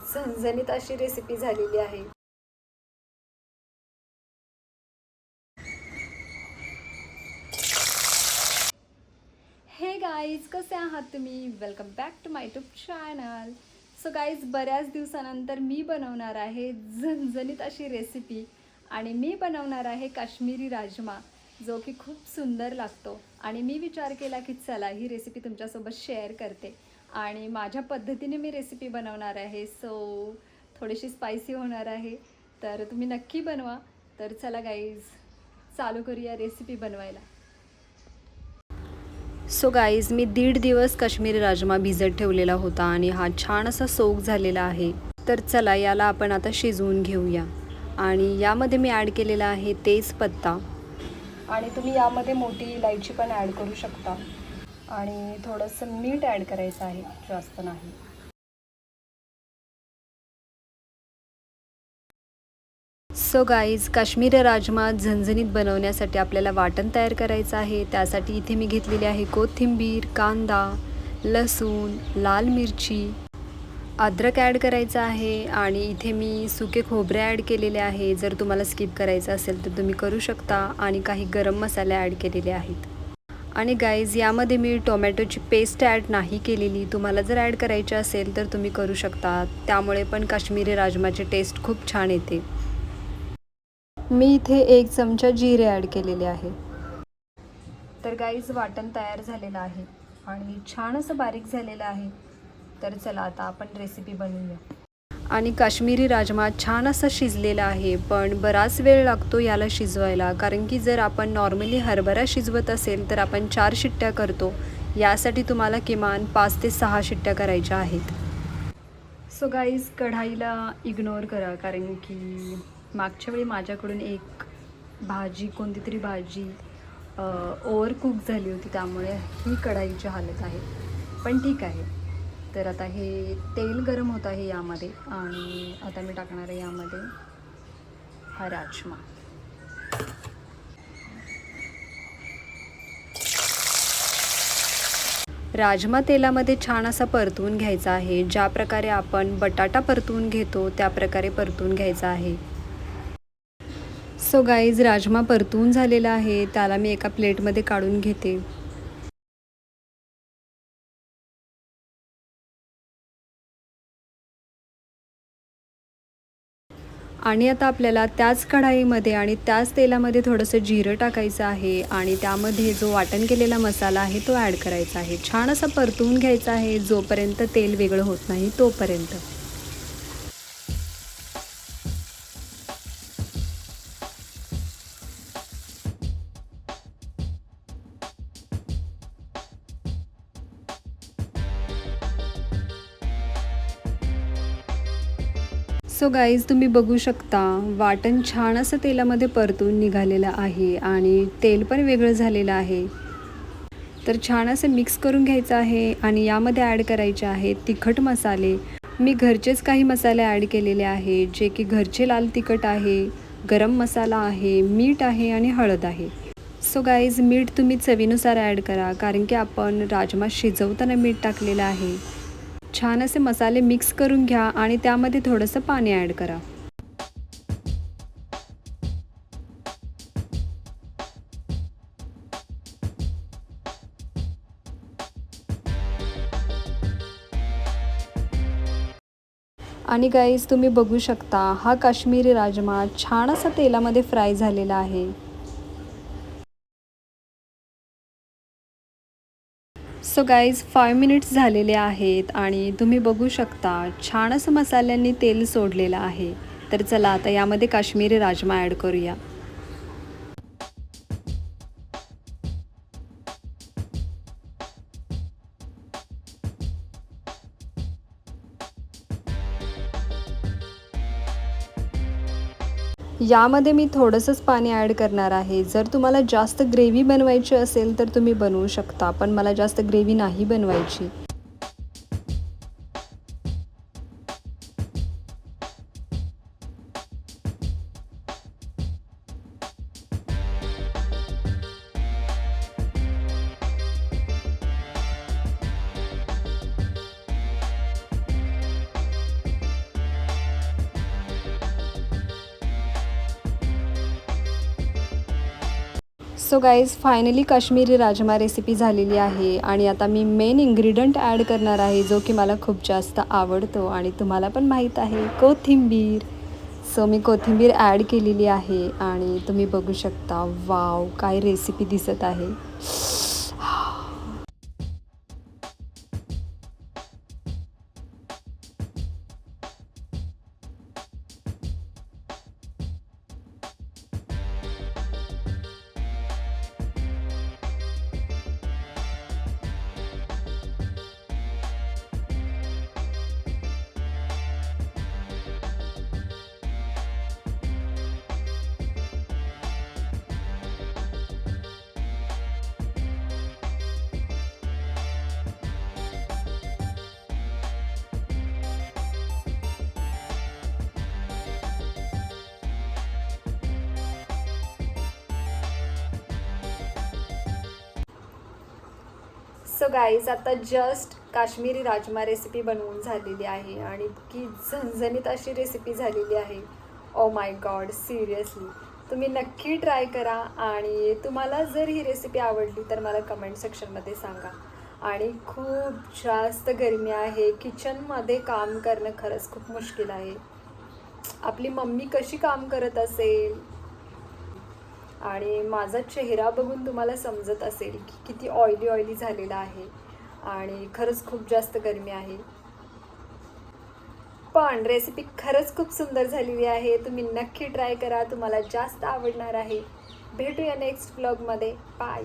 झणझणीत अशी रेसिपी झालेली आहे। हे गाईज, कसे आहात तुम्ही? Welcome back to my YouTube channel. So guys, बऱ्याच दिवसानंतर मी बनवणार आहे झणझणीत अशी रेसिपी आणि मी बनवणार आहे काश्मीरी राजमा, जो की खूप सुंदर लागतो। आणि मी विचार केला की चला ही रेसिपी तुमच्यासोबत शेअर करते आणि माझ्या पद्धतीने मी रेसिपी बनवणार आहे। सो थोडीशी स्पायसी होणार आहे, तर तुम्ही नक्की बनवा। तर चला गाईज, चालू करूया रेसिपी बनवायला। सो गाईज, मी 1.5 दिवस काश्मीरी राजमा भिजत ठेवलेला होता आणि हा छान असा सोक झालेला आहे। तर चला याला आपण आता शिजवून घेऊया। आणि यामध्ये मी ॲड केलेला आहे तेजपत्ता, आणि तुम्ही यामध्ये मोठी इलायची पण ॲड करू शकता। आणि थोडंसं मीठ ॲड करायचं आहे, जास्त नाही। सो गाईज, काश्मीरी राजमा झणझणीत बनवण्यासाठी आपल्याला वाटण तयार करायचं आहे। त्यासाठी इथे मी घेतलेली आहे कोथिंबीर, कांदा, लसूण, लाल मिरची, अद्रक ॲड करायचं आहे। आणि इथे मी सुके खोबरे ॲड केलेले आहे। जर तुम्हाला स्किप करायचं असेल तर तुम्ही करू शकता। आणि काही गरम मसाले ॲड केलेले आहेत। आणि गाईज, यामध्ये मी टोमॅटोची पेस्ट ॲड नाही केलेली। तुम्हाला जर ॲड करायची असेल तर तुम्ही करू शकता, त्यामुळे पण काश्मीरी राजमाची टेस्ट खूप छान येते। मी इथे 1 चमचा जिरे ॲड केलेले आहे। तर गाईज, वाटण तयार झालेलं आहे आणि छान असं बारीक झालेलं आहे। तर चला आता आपण रेसिपी बनवूया। आणि काश्मीरी राजमा छान असा शिजलेला आहे, पण बराच वेळ लागतो याला शिजवायला, कारण की जर आपण नॉर्मली हरभरा शिजवत असेल तर आपण 4 शिट्ट्या करतो। यासाठी तुम्हाला किमान 5 ते 6 शिट्ट्या करायच्या आहेत। सो गाईज, कढाईला इग्नोर करा, कारण की मागच्या वेळी माझ्याकडून एक कोणती तरी भाजी ओव्हर कुक झाली होती, त्यामुळे ही कढाईची हालत आहे। पण ठीक आहे। तर आता हे तेल गरम होत आहे यामध्ये, आणि आता मी टाकणार आहे यामध्ये हा राजमा। राजमा तेलामध्ये छान असा परतवून घ्यायचा आहे। ज्या प्रकारे आपण बटाटा परतवून घेतो त्या प्रकारे परतवून घ्यायचा आहे। सो गाईज, राजमा परतवून झालेला आहे, त्याला मी एका प्लेटमध्ये काढून घेते। आणि आता आपल्याला त्याच कढाईमध्ये आणि त्याच तेलामध्ये थोडंसं जिरं टाकायचं आहे, आणि त्यामध्ये जो वाटण केलेला मसाला आहे तो ॲड करायचा आहे। छान असं परतवून घ्यायचं आहे, जोपर्यंत तेल वेगळं होत नाही तोपर्यंत। सो गाईज, तुम्ही बघू शकता वाटण छान असं तेलामध्ये परतून निघालेलं आहे आणि तेल पण वेगळं झालेलं आहे। तर छान असं मिक्स करून घ्यायचं आहे, आणि यामध्ये ॲड करायचे आहेत तिखट मसाले। मी घरचेच काही मसाले ॲड केलेले आहे, जे की घरचे लाल तिखट आहे, गरम मसाला आहे, मीठ आहे आणि हळद आहे। सो गाईज, मीठ तुम्ही चवीनुसार ॲड करा, कारण की आपण राजमा शिजवताना मीठ टाकलेलं आहे। छान असे मसाले मिक्स करून घ्या आणि त्यामध्ये थोडंसं पाणी ॲड करा। आणि गाईज, तुम्ही बघू शकता हा काश्मीरी राजमा छान असा तेलामध्ये फ्राय झालेला आहे। सो गाईज, 5 मिनिट्स झालेले आहेत आणि तुम्ही बघू शकता छान असं मसाल्यांनी तेल सोडलेलं आहे। तर चला आता यामध्ये काश्मीरी राजमा ॲड करूया। यामध्ये मी थोडंसंच पाणी ॲड करणार आहे। जर तुम्हाला जास्त ग्रेव्ही बनवायची असेल तर तुम्ही बनवू शकता, पण मला जास्त ग्रेव्ही नाही बनवायची। So guys finally Kashmiri rajma recipe झालेली आहे आणि आता मी मेन इन्ग्रेडियंट ॲड करणार आहे जो की मला खूप जास्त आवडतो आणि तुम्हाला पण माहीत आहे, कोथिंबीर. सो मी कोथिंबीर ॲड केलेली आहे आणि तुम्ही बघू शकता, वाव काय रेसिपी दिसत आहे. सो गाईज आता जस्ट काश्मीरी राजमा रेसिपी बनवून झालेली आहे आणि इतकी झणझणीत अशी रेसिपी झालेली आहे. ओ माय गॉड, सिरियसली तुम्ही नक्की ट्राय करा आणि तुम्हाला जर ही रेसिपी आवडली तर मला कमेंट सेक्शनमध्ये सांगा. आणि खूप जास्त गरमी आहे, किचनमध्ये काम करणं खरंच खूप मुश्किल आहे. आपली मम्मी कशी काम करत असेल आणि माझा चेहरा बघून तुम्हाला समजत असेल की किती ऑइली झालेला आहे आणि खरंच खूप जास्त गरमी आहे. पण रेसिपी खरंच खूप सुंदर झालेली आहे. तुम्ही नक्की ट्राय करा, तुम्हाला जास्त आवडणार आहे. भेटूया नेक्स्ट व्लॉगमध्ये. बाय.